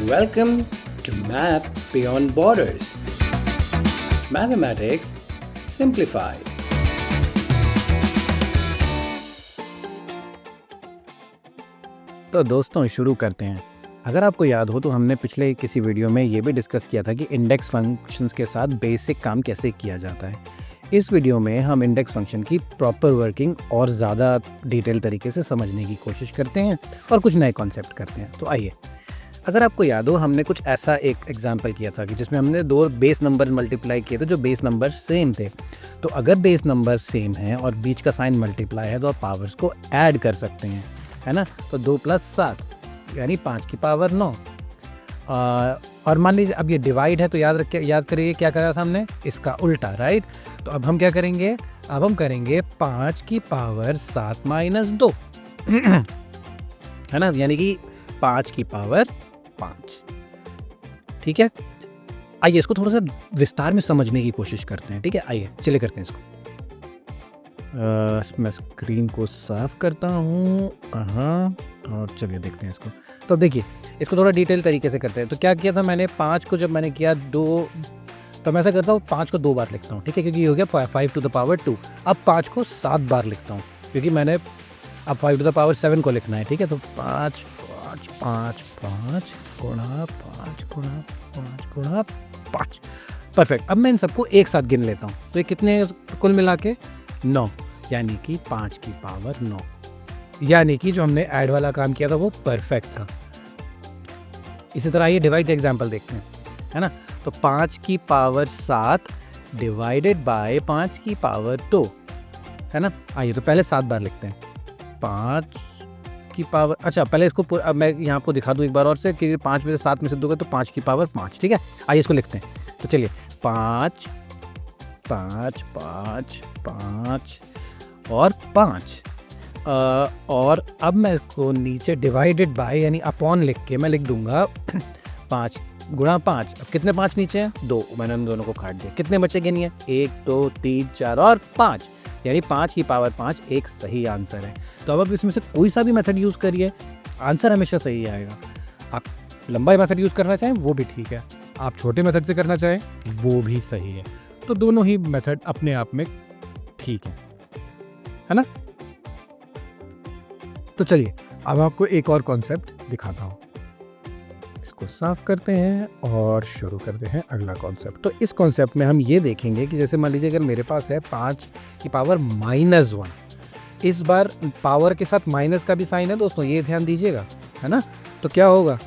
Welcome to Math Beyond Borders. Mathematics Simplified. तो दोस्तों शुरू करते हैं। अगर आपको याद हो तो हमने पिछले किसी वीडियो में ये भी डिस्कस किया था कि इंडेक्स फंक्शंस के साथ बेसिक काम कैसे किया जाता है। इस वीडियो में हम इंडेक्स फंक्शन की प्रॉपर वर्किंग और ज़्यादा डिटेल तरीके से समझने की कोशिश करते हैं और कुछ नए कॉन्सेप्ट करते हैं। तो आइए, अगर आपको याद हो हमने कुछ ऐसा एक एग्जाम्पल किया था कि जिसमें हमने दो बेस नंबर मल्टीप्लाई किए थे जो बेस नंबर सेम थे। तो अगर बेस नंबर सेम है और बीच का साइन मल्टीप्लाई है तो आप पावर्स को ऐड कर सकते हैं, है ना। तो 2 + 7 यानी 5 की पावर 9। और मान लीजिए अब ये डिवाइड है तो याद करिए क्या करा था हमने, इसका उल्टा, राइट। तो अब हम क्या करेंगे, अब हम करेंगे 5 की पावर 7 - 2 है ना, यानी कि 5 की पावर 5। ठीक है, आइए इसको थोड़ा सा विस्तार में समझने की कोशिश करते हैं। ठीक है, आइए चले करते हैं इसको। मैं स्क्रीन को साफ करता हूँ, और चलिए देखते हैं इसको। तो अब देखिए इसको थोड़ा डिटेल तरीके से करते हैं। तो क्या किया था मैंने, 5 को जब मैंने किया 2, तो मैं ऐसा करता हूँ 5 को 2 बार लिखता हूँ, ठीक है, क्योंकि ये हो गया 5 to the power 2। अब 5 को 7 बार लिखता हूँ क्योंकि मैंने अब 5 to the power 7 को लिखना है। ठीक है, तो 5 5 5 5 गुणा 5 गुणा 5 गुणा 5। परफेक्ट। अब मैं इन सबको एक साथ गिन लेता हूँ। तो ये कितने कुल मिला के 9, यानी कि 5 की पावर 9, यानी कि जो हमने ऐड वाला काम किया था वो परफेक्ट था। इसी तरह ये डिवाइड एग्जांपल देखते हैं, है ना। तो 5 की पावर 7 डिवाइडेड बाय 5 की पावर 2, है ना। आइए तो पहले 7 बार लिखते हैं। 5 की पावर, अच्छा पहले इसको अब मैं यहाँ आपको दिखा दूँ एक बार और से कि 5 में से 7 में से 2 गए तो 5 की पावर 5। ठीक है, आइए इसको लिखते हैं। तो चलिए 5 5 5 5 और 5, और अब मैं इसको नीचे डिवाइडेड बाय यानी अपॉन लिख के मैं लिख दूंगा 5 गुणा 5। अब कितने 5 नीचे हैं, 2, मैंने उन दोनों को काट दिया। कितने बचे गिनिए, 1 2 3 4 और 5, यानी 5 की पावर 5 एक सही आंसर है। तो अब आप इसमें से कोई सा भी मेथड यूज़ करिए, आंसर हमेशा सही आएगा। आप लंबा मेथड यूज़ करना चाहें वो भी ठीक है, आप छोटे मेथड से करना चाहें वो भी सही है। तो दोनों ही मेथड अपने आप में ठीक है ना। तो चलिए अब आपको एक और कॉन्सेप्ट दिखाता हूँ। इसको साफ करते हैं और शुरू करते हैं अगला कॉन्सेप्ट। तो इस कॉन्सेप्ट में हम ये देखेंगे कि जैसे मान लीजिए अगर मेरे पास है 5 की पावर -1, इस बार पावर के साथ माइनस का भी साइन है दोस्तों, ये ध्यान दीजिएगा, है ना। तो क्या होगा,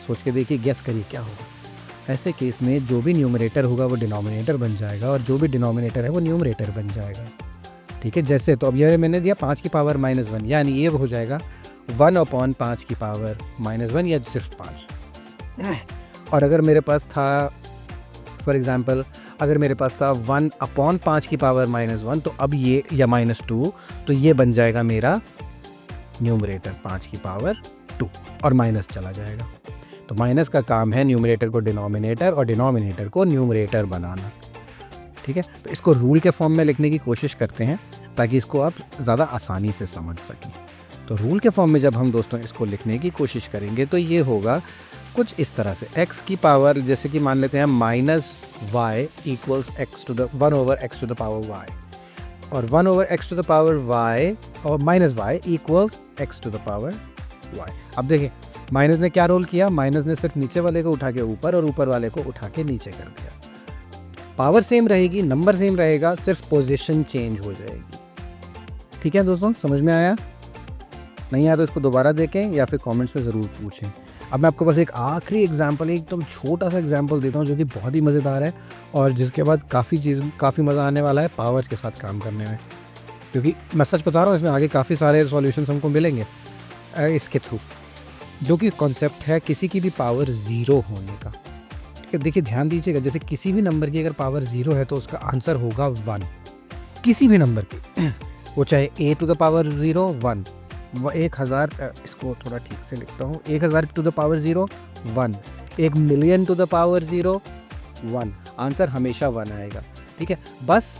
सोच के देखिए, गेस करिए क्या होगा। ऐसे केस में जो भी न्यूमरेटर होगा वो डिनोमिनेटर बन जाएगा और जो भी डिनोमिनेटर है वो न्यूमरेटर बन जाएगा। ठीक है, जैसे तो अब ये मैंने दिया 5 की पावर -1, यानी ये हो जाएगा 1/5 की पावर -1 या सिर्फ 5। और अगर मेरे पास था फॉर एग्जांपल, अगर मेरे पास था 1/5 की पावर -1, तो अब ये या -2, तो ये बन जाएगा मेरा न्यूमरेटर 5 की पावर 2 और माइनस चला जाएगा। तो माइनस का काम है न्यूमरेटर को डिनोमिनेटर और डिनोमिनेटर को न्यूमरेटर बनाना। ठीक है, तो इसको रूल के फॉर्म में लिखने की कोशिश करते हैं ताकि इसको आप ज़्यादा आसानी से समझ सकें। तो रूल के फॉर्म में जब हम दोस्तों इसको लिखने की कोशिश करेंगे तो ये होगा कुछ इस तरह से, x की पावर, जैसे कि मान लेते हैं -y = x to the 1/x to the power y, और 1/x to the power y और -y = x to the power y। अब देखिए माइनस ने क्या रोल किया, माइनस ने सिर्फ नीचे वाले को उठा के ऊपर और ऊपर वाले को उठा के नीचे कर दिया। पावर सेम रहेगी, नंबर सेम रहेगा, सिर्फ पोजीशन चेंज हो जाएगी। ठीक है दोस्तों, समझ में आया? नहीं आया तो इसको दोबारा देखें या फिर कमेंट्स में ज़रूर पूछें। अब मैं आपको बस एक आखिरी एग्जांपल, एकदम छोटा सा एग्जांपल देता हूँ जो कि बहुत ही मज़ेदार है और जिसके बाद काफ़ी मज़ा आने वाला है पावर्स के साथ काम करने में, क्योंकि मैं सच बता रहा हूँ इसमें आगे काफ़ी सारे सॉल्यूशंस हमको मिलेंगे इसके थ्रू, जो कि कॉन्सेप्ट है किसी की भी पावर 0 होने का। ठीक है, देखिए ध्यान दीजिएगा, जैसे किसी भी नंबर की अगर पावर 0 है तो उसका आंसर होगा 1, किसी भी नंबर की, वो चाहे a to the power 0 1, 1000, इसको थोड़ा ठीक से लिखता हूँ, 1000 to the power 0 1, 1,000,000 to the power 0 1, answer हमेशा 1 आएगा। ठीक है, बस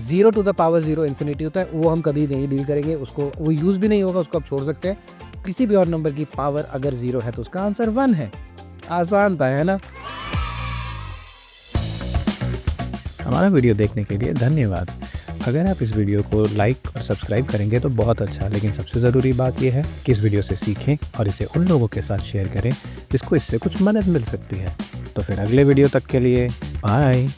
0 to the power 0 इन्फिनिटी होता है, वो हम कभी नहीं डील करेंगे, उसको वो यूज़ भी नहीं होगा, उसको आप छोड़ सकते हैं। किसी भी और नंबर की पावर अगर 0 है तो उसका आंसर 1 है। आसान था, है ना? हमारा वीडियो देखने के लिए धन्यवाद। अगर आप इस वीडियो को लाइक और सब्सक्राइब करेंगे तो बहुत अच्छा, लेकिन सबसे ज़रूरी बात यह है कि इस वीडियो से सीखें और इसे उन लोगों के साथ शेयर करें जिसको इससे कुछ मदद मिल सकती है। तो फिर अगले वीडियो तक के लिए बाय।